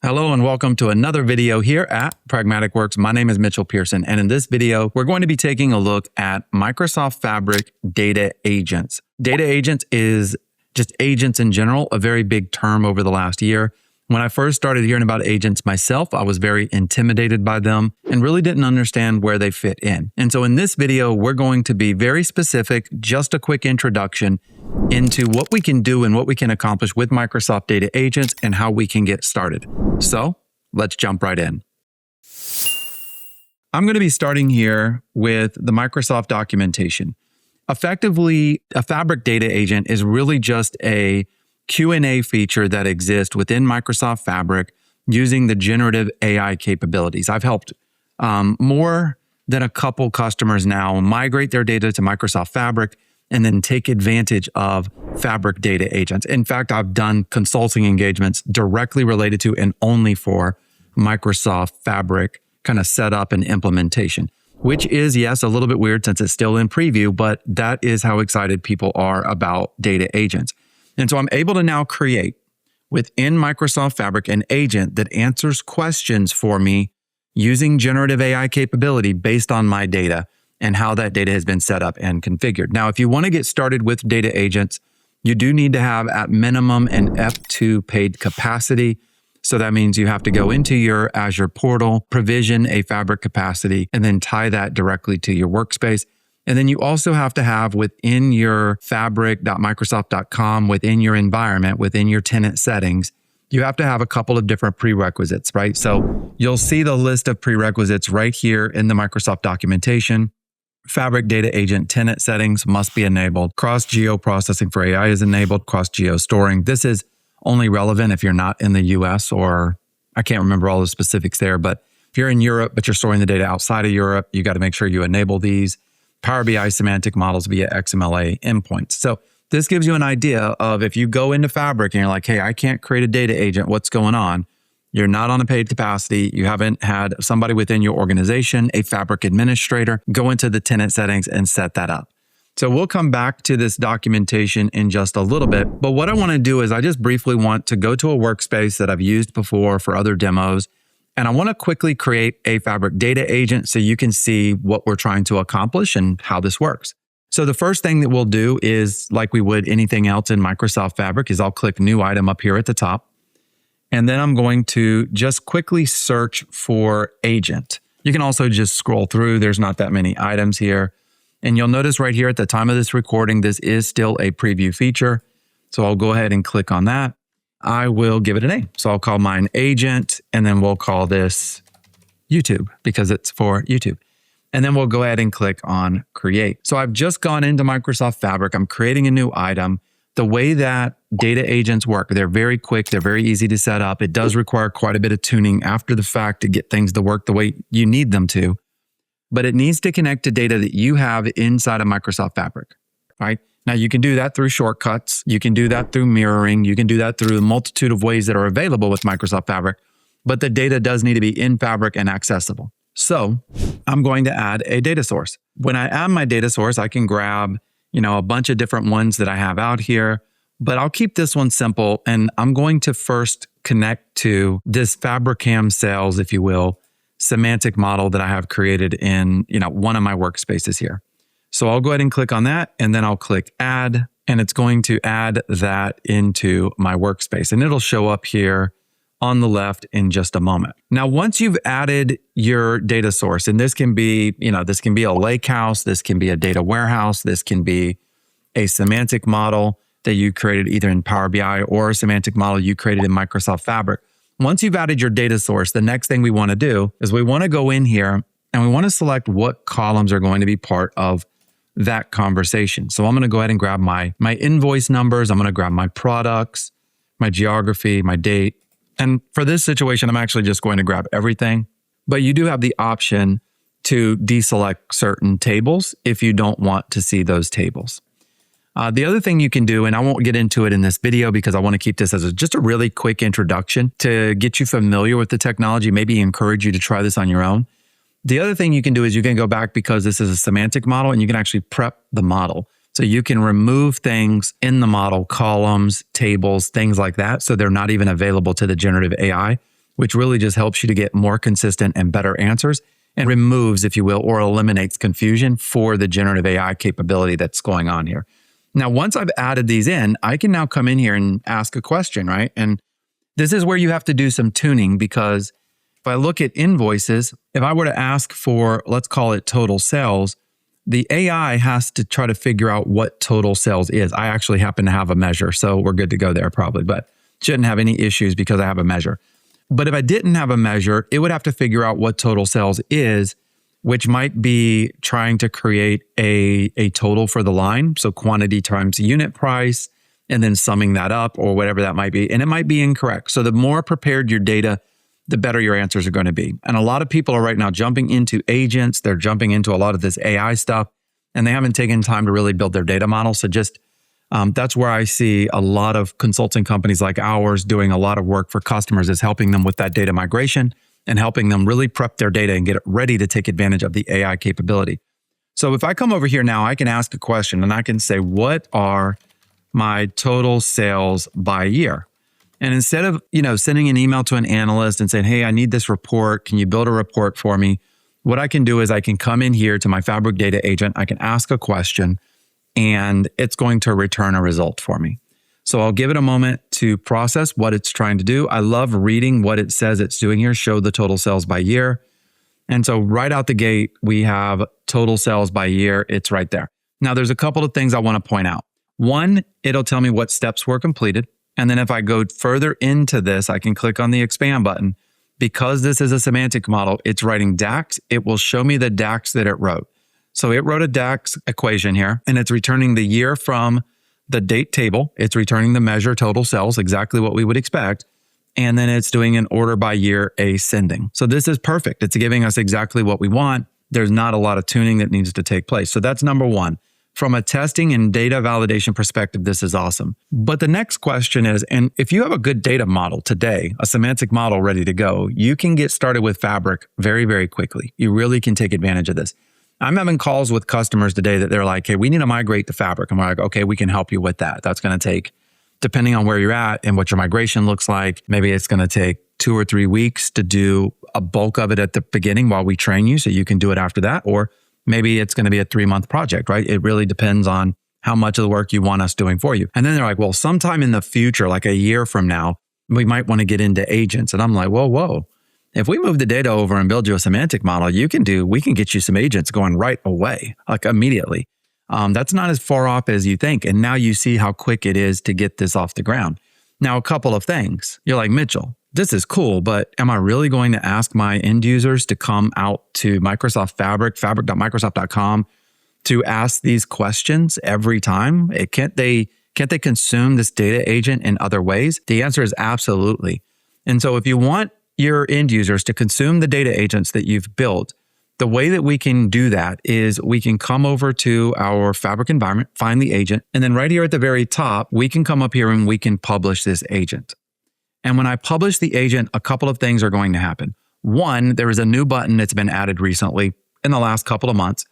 Hello and welcome to another video here at Pragmatic Works. My name is Mitchell Pearson, and in this video, we're going to be taking a look at Microsoft Fabric data agents. Data agents is just agents in general, a very big term over the last year. When I first started hearing about agents myself, I was very intimidated by them and really didn't understand where they fit in. And so in this video, we're going to be very specific, just a quick introduction into what we can do and what we can accomplish with Microsoft data agents and how we can get started. So let's jump right in. I'm going to be starting here with the Microsoft documentation. Effectively, a Fabric data agent is really just a Q&A feature that exists within Microsoft Fabric using the generative AI capabilities. I've helped more than a couple customers now migrate their data to Microsoft Fabric and then take advantage of Fabric data agents. In fact, I've done consulting engagements directly related to and only for Microsoft Fabric kind of setup and implementation, which is, yes, a little bit weird since it's still in preview, but that is how excited people are about data agents. And so I'm able to now create within Microsoft Fabric an agent that answers questions for me using generative AI capability based on my data and how that data has been set up and configured. Now, if you want to get started with data agents, you do need to have at minimum an F2 paid capacity. So that means you have to go into your Azure portal, provision a Fabric capacity, and then tie that directly to your workspace. And then you also have to have within your fabric.microsoft.com, within your environment, within your tenant settings, you have to have a couple of different prerequisites, right? So you'll see the list of prerequisites right here in the Microsoft documentation. Fabric data agent tenant settings must be enabled. Cross-geo processing for AI is enabled. Cross-geo storing. This is only relevant if you're not in the US, or I can't remember all the specifics there, but if you're in Europe, but you're storing the data outside of Europe, you got to make sure you enable these. Power BI semantic models via XMLA endpoints. So this gives you an idea of if you go into Fabric and you're like, hey, I can't create a data agent, what's going on? You're not on a paid capacity. You haven't had somebody within your organization, a Fabric administrator, go into the tenant settings and set that up. So we'll come back to this documentation in just a little bit. But what I want to do is I just briefly want to go to a workspace that I've used before for other demos. And I want to quickly create a Fabric data agent so you can see what we're trying to accomplish and how this works. So the first thing that we'll do is, like we would anything else in Microsoft Fabric, is I'll click New Item up here at the top. And then I'm going to just quickly search for agent. You can also just scroll through. There's not that many items here. And you'll notice right here at the time of this recording, this is still a preview feature. So I'll go ahead and click on that. I will give it a name. So I'll call mine agent, and then we'll call this YouTube because it's for YouTube. And then we'll go ahead and click on create. So I've just gone into Microsoft Fabric. I'm creating a new item. The way that data agents work, they're very quick. They're very easy to set up. It does require quite a bit of tuning after the fact to get things to work the way you need them to. But it needs to connect to data that you have inside of Microsoft Fabric, right? Now, you can do that through shortcuts. You can do that through mirroring. You can do that through a multitude of ways that are available with Microsoft Fabric. But the data does need to be in Fabric and accessible. So I'm going to add a data source. When I add my data source, I can grab, a bunch of different ones that I have out here. But I'll keep this one simple. And I'm going to first connect to this Fabricam sales, if you will, semantic model that I have created in, one of my workspaces here. So I'll go ahead and click on that, and then I'll click add, and it's going to add that into my workspace, and it'll show up here on the left in just a moment. Now, once you've added your data source, and this can be, this can be a lakehouse, this can be a data warehouse, this can be a semantic model that you created either in Power BI or a semantic model you created in Microsoft Fabric. Once you've added your data source, the next thing we want to do is we want to go in here and we want to select what columns are going to be part of that conversation. So I'm going to go ahead and grab my invoice numbers. I'm going to grab my products, my geography, my date. And for this situation, I'm actually just going to grab everything. But you do have the option to deselect certain tables if you don't want to see those tables. The other thing you can do, and I won't get into it in this video because I want to keep this as just a really quick introduction to get you familiar with the technology, maybe encourage you to try this on your own. The other thing you can do is you can go back, because this is a semantic model, and you can actually prep the model. So you can remove things in the model, columns, tables, things like that, so they're not even available to the generative AI. which really just helps you to get more consistent and better answers and removes, if you will, or eliminates confusion for the generative AI capability that's going on here. Now, once I've added these in, I can now come in here and ask a question, right? And this is where you have to do some tuning, because if I look at invoices, if I were to ask for, let's call it total sales, the AI has to try to figure out what total sales is. I actually happen to have a measure, so we're good to go there probably, but shouldn't have any issues because I have a measure. But if I didn't have a measure, it would have to figure out what total sales is, which might be trying to create a total for the line. So quantity times unit price, and then summing that up or whatever that might be. And it might be incorrect. So the more prepared your data, the better your answers are going to be. And a lot of people are right now jumping into agents. They're jumping into a lot of this AI stuff, and they haven't taken time to really build their data model. So just that's where I see a lot of consulting companies like ours doing a lot of work for customers, is helping them with that data migration and helping them really prep their data and get it ready to take advantage of the AI capability. So if I come over here now, I can ask a question and I can say, what are my total sales by year? And instead of, sending an email to an analyst and saying, hey, I need this report, can you build a report for me? What I can do is I can come in here to my Fabric data agent, I can ask a question, and it's going to return a result for me. So I'll give it a moment to process what it's trying to do. I love reading what it says it's doing here, show the total sales by year. And so right out the gate, we have total sales by year. It's right there. Now, there's a couple of things I want to point out. One, it'll tell me what steps were completed. And then if I go further into this, I can click on the expand button. Because this is a semantic model, it's writing DAX. It will show me the DAX that it wrote. So it wrote a DAX equation here, and it's returning the year from the date table. It's returning the measure total sales, exactly what we would expect. And then it's doing an order by year ascending. So this is perfect. It's giving us exactly what we want. There's not a lot of tuning that needs to take place. So that's number one. From a testing and data validation perspective, this is awesome. But the next question is, and if you have a good data model today, a semantic model ready to go, you can get started with Fabric very, very quickly. You really can take advantage of this. I'm having calls with customers today that they're like, hey, we need to migrate to Fabric. And we're like, okay, we can help you with that. That's going to take, depending on where you're at and what your migration looks like, maybe it's going to take 2 or 3 weeks to do a bulk of it at the beginning while we train you so you can do it after that. Or maybe it's going to be a 3-month project, right? It really depends on how much of the work you want us doing for you. And then they're like, well, sometime in the future, like a year from now, we might want to get into agents. And I'm like, whoa. If we move the data over and build you a semantic model, we can get you some agents going right away, like immediately. That's not as far off as you think. And now you see how quick it is to get this off the ground. Now, a couple of things. You're like, Mitchell, this is cool, but am I really going to ask my end users to come out to Microsoft Fabric, fabric.microsoft.com, to ask these questions every time? Can't they consume this data agent in other ways? The answer is absolutely. And so if you want your end users to consume the data agents that you've built, the way that we can do that is we can come over to our Fabric environment, find the agent, and then right here at the very top, we can come up here and we can publish this agent. And when I publish the agent, a couple of things are going to happen. One, there is a new button that's been added recently in the last couple of months,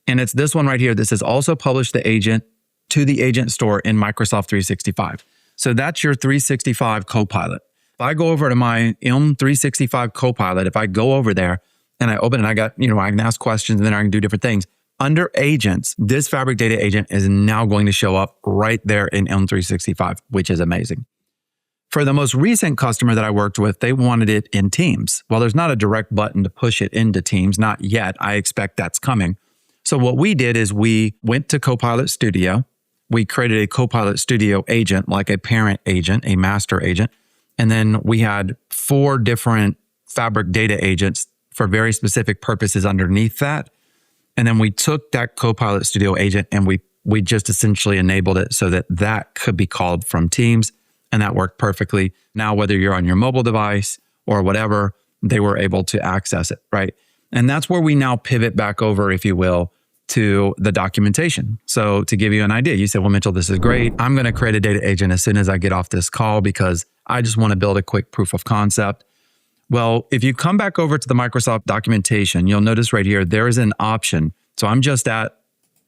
and it's this one right here. This is also publish the agent to the agent store in Microsoft 365. So that's your 365 Copilot. If I go over to my M365 Copilot, if I go over there and I open it, I can ask questions and then I can do different things. Under agents, this Fabric data agent is now going to show up right there in M365, which is amazing. For the most recent customer that I worked with, they wanted it in Teams. Well, there's not a direct button to push it into Teams, not yet. I expect that's coming. So what we did is we went to Copilot Studio. We created a Copilot Studio agent, like a parent agent, a master agent. And then we had 4 different Fabric data agents for very specific purposes underneath that. And then we took that Copilot Studio agent and we just essentially enabled it so that that could be called from Teams. And that worked perfectly. Now, whether you're on your mobile device or whatever, they were able to access it, right? And that's where we now pivot back over, if you will, to the documentation. So to give you an idea, you said, well, Mitchell, this is great. I'm going to create a data agent as soon as I get off this call because I just want to build a quick proof of concept. Well, if you come back over to the Microsoft documentation, you'll notice right here, there is an option. So I'm just at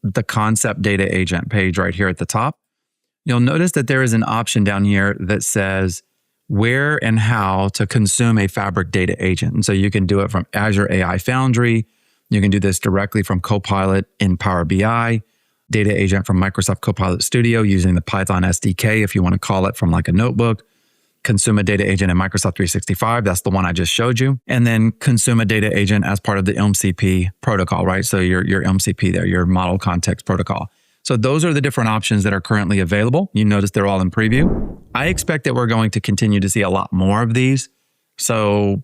the concept data agent page right here at the top. You'll notice that there is an option down here that says, where and how to consume a Fabric data agent. And so you can do it from Azure AI Foundry. You can do this directly from Copilot in Power BI, data agent from Microsoft Copilot Studio using the Python SDK if you want to call it from like a notebook. Consume a data agent in Microsoft 365. That's the one I just showed you. And then consume a data agent as part of the MCP protocol, right? So your MCP there, your model context protocol. So those are the different options that are currently available. You notice they're all in preview. I expect that we're going to continue to see a lot more of these. So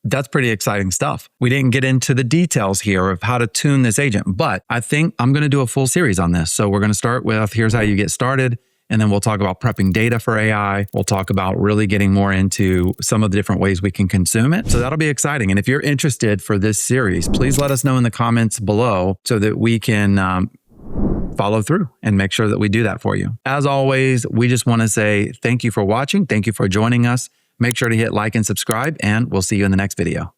that's pretty exciting stuff. We didn't get into the details here of how to tune this agent, but I think I'm going to do a full series on this. So we're going to start with here's how you get started. And then we'll talk about prepping data for AI. We'll talk about really getting more into some of the different ways we can consume it. So that'll be exciting. And if you're interested for this series, please let us know in the comments below so that we can follow through and make sure that we do that for you. As always, we just want to say thank you for watching. Thank you for joining us. Make sure to hit like and subscribe, and we'll see you in the next video.